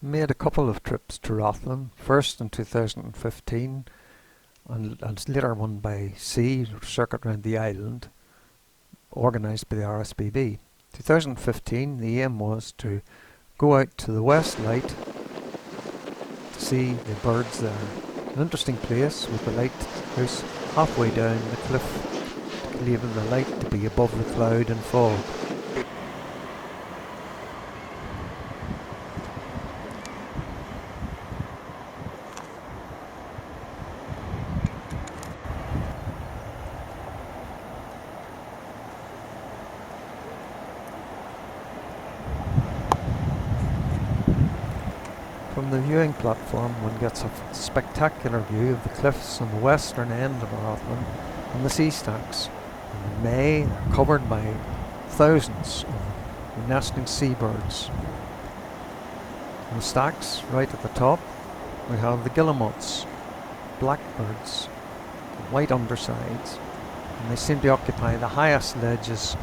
Made a couple of trips to Rathlin, first in 2015 and later one by sea, circuit around the island, organised by the RSPB. 2015, the aim was to go out to the West Light to see the birds there. An interesting place with the lighthouse halfway down the cliff, leaving the light to be above the cloud and fog. From the viewing platform one gets a spectacular view of the cliffs on the western end of Rathlin and the sea stacks. In May they're covered by thousands of nesting seabirds. On the stacks right at the top we have the guillemots, blackbirds, white undersides, and they seem to occupy the highest ledges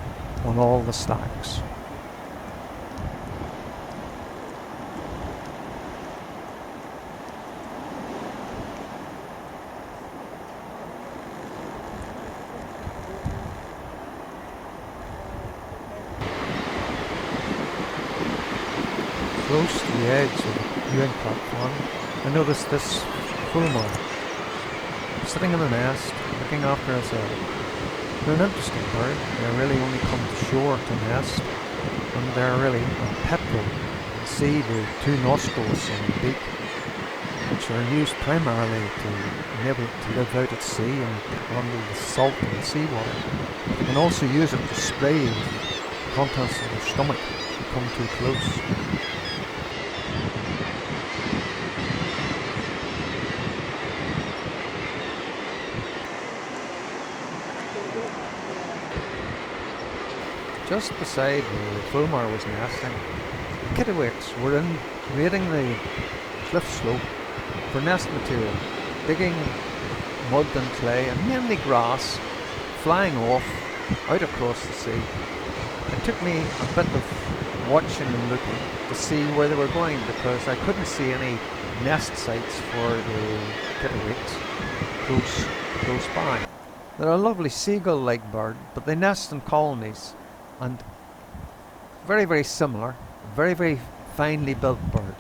on all the stacks. Close to the edge of the viewing platform, I noticed this fulmar sitting in a nest, looking after herself. They're an interesting bird. They really only come to shore to nest, and they're really a petrel. You can see the two nostrils on the beak, which are used primarily to enable it to live out at sea and handle the salt in the seawater. They can also use it to spray the contents of their stomach if you come too close. Just beside where the fulmar was nesting, the kittiwakes were in raiding the cliff slope for nest material, digging mud and clay and mainly grass, flying off out across the sea. It took me a bit of watching and looking to see where they were going, because I couldn't see any nest sites for the kittiwakes close by. They're a lovely seagull-like bird, but they nest in colonies, and very, very similar, very, very finely built bird.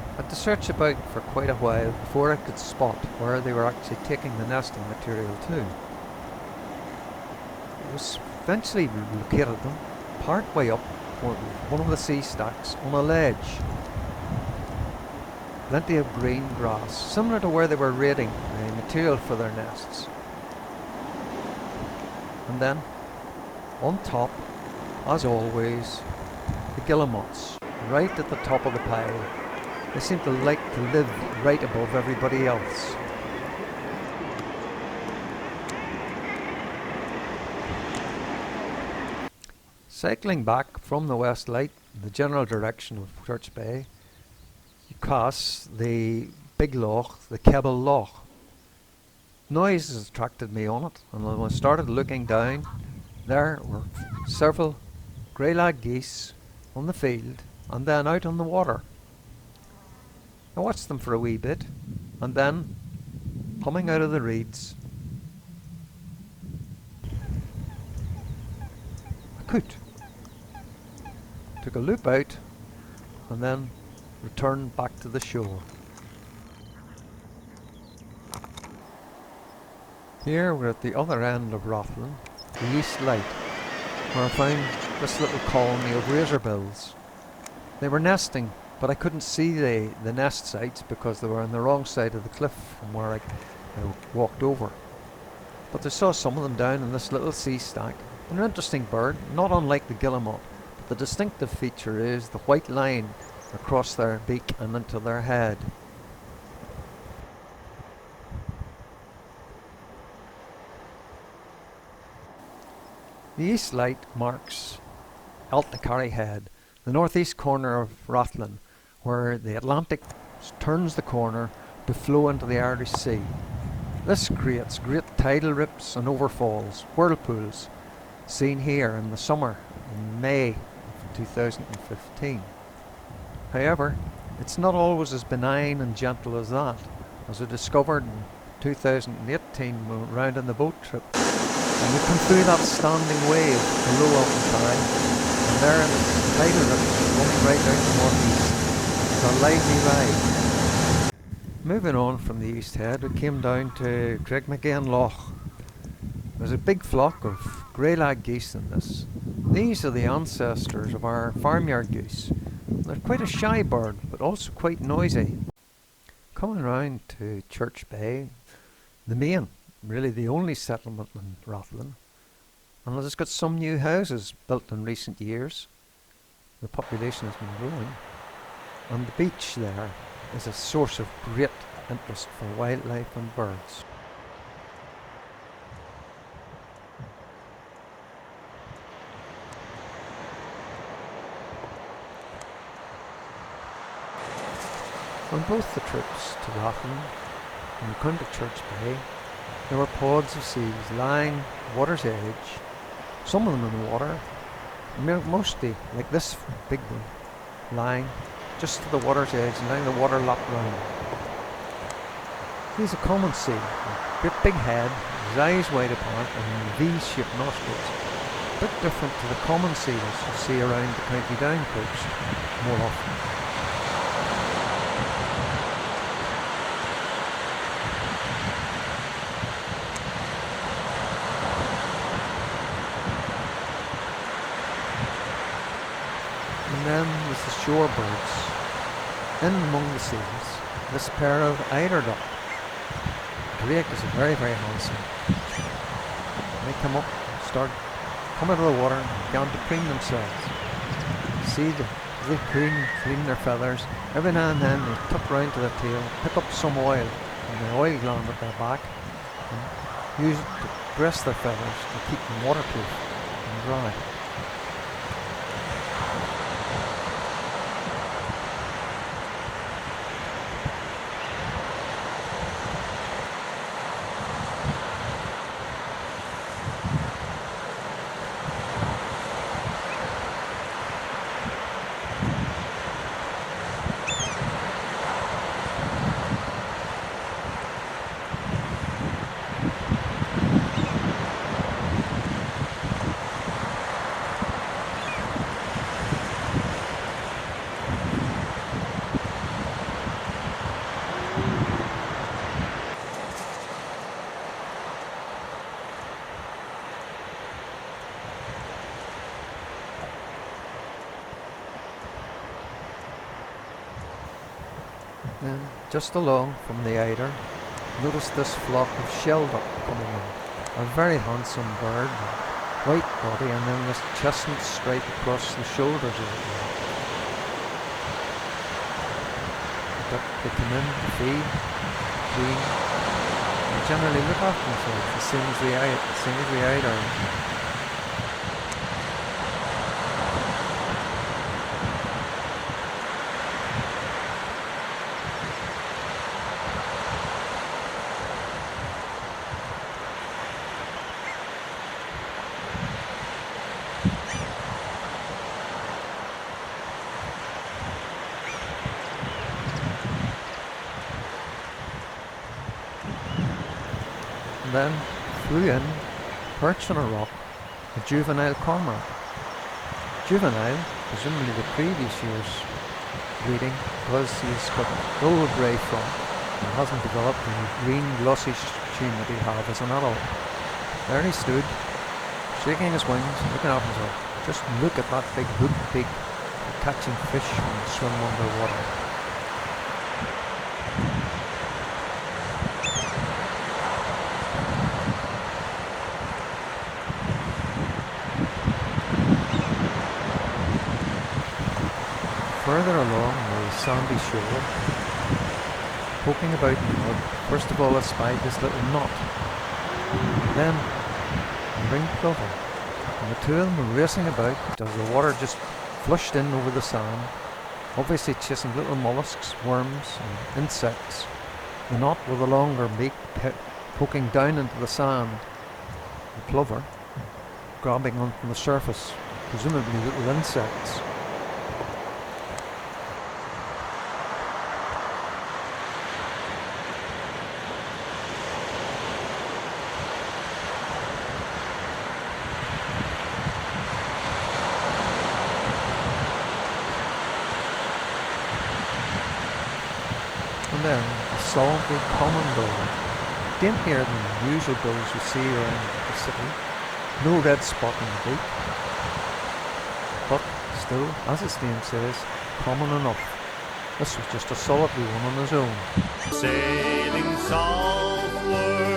I had to search about for quite a while before I could spot where they were actually taking the nesting material to. I was eventually located them part way up one of the sea stacks on a ledge. Plenty of green grass, similar to where they were raiding the material for their nests. And then, on top, as always, the guillemots, right at the top of the pile. They seem to like to live right above everybody else. Cycling back from the West Light in the general direction of Church Bay, you pass the big loch, the Kebble Loch. Noise has attracted me on it, and when I started looking down, there were several grey-lag geese on the field and then out on the water. I watched them for a wee bit, and then, coming out of the reeds, a coot. Took a loop out, and then returned back to the shore. Here we're at the other end of Rathlin, the East Light, where I found this little colony of razorbills. They were nesting, but I couldn't see the nest sites because they were on the wrong side of the cliff from where I walked over. But I saw some of them down in this little sea stack. An interesting bird, not unlike the guillemot, but the distinctive feature is the white line across their beak and into their head. The east light marks Altnacarry Head, the northeast corner of Rathlin, where the Atlantic turns the corner to flow into the Irish Sea. This creates great tidal rips and overfalls, whirlpools, seen here in the summer in May of 2015. However, it's not always as benign and gentle as that, as we discovered in 2018 when we went round on the boat trip. And we come through that standing wave below Altnacarry, and there in the tidal rips running right out northeast. It's a lively ride. Moving on from the East Head, we came down to Craigmacgain Loch. There's a big flock of grey-lag geese in this. These are the ancestors of our farmyard goose. They're quite a shy bird, but also quite noisy. Coming round to Church Bay, the main, really the only settlement in Rathlin, and it's got some new houses built in recent years. The population has been growing, and the beach there is a source of great interest for wildlife and birds. On both the trips to Rathlin and we come to Church Bay, there were pods of seals lying water's edge, some of them in the water, mostly like this big one, lying just to the water's edge and letting the water lap round. He's a common seal, a great big head, his eyes wide apart and V-shaped nostrils, a bit different to the common seals you see around the County Down coast more often. And then there's the shorebirds. In among the seals, this pair of eiderduck. Drake is very, very handsome. They come up, start coming out of the water and begin to preen themselves. See they clean their feathers. Every now and then they tuck round to their tail, pick up some oil from the oil gland at their back and use it to dress their feathers to keep them waterproof and dry. Then, just along from the eider, notice this flock of shelduck coming in. A very handsome bird, white body and then this chestnut stripe across the shoulders as it were. But they come in to feed, and generally look after themselves as soon as the eider. Then flew in, perched on a rock, a juvenile cormorant. Juvenile, presumably the previous year's breeding, because he's got dull grey front and hasn't developed the green glossy sheen that he had as an adult. There he stood, shaking his wings, looking at himself. Just look at that big hook beak for catching fish when they swim underwater. Further along the sandy shore, poking about in the mud, first of all I spied this little knot, then a ring plover, And the two of them were racing about as the water just flushed in over the sand, obviously chasing little mollusks, worms and insects. The knot with a longer beak poking down into the sand. The plover grabbing onto the surface, presumably little insects. And then a salty common gull, daintier than the usual gulls you see around the city. No red spot on the beak, but still, as its name says, common enough. This was just a solitary one on his own. Sailing southward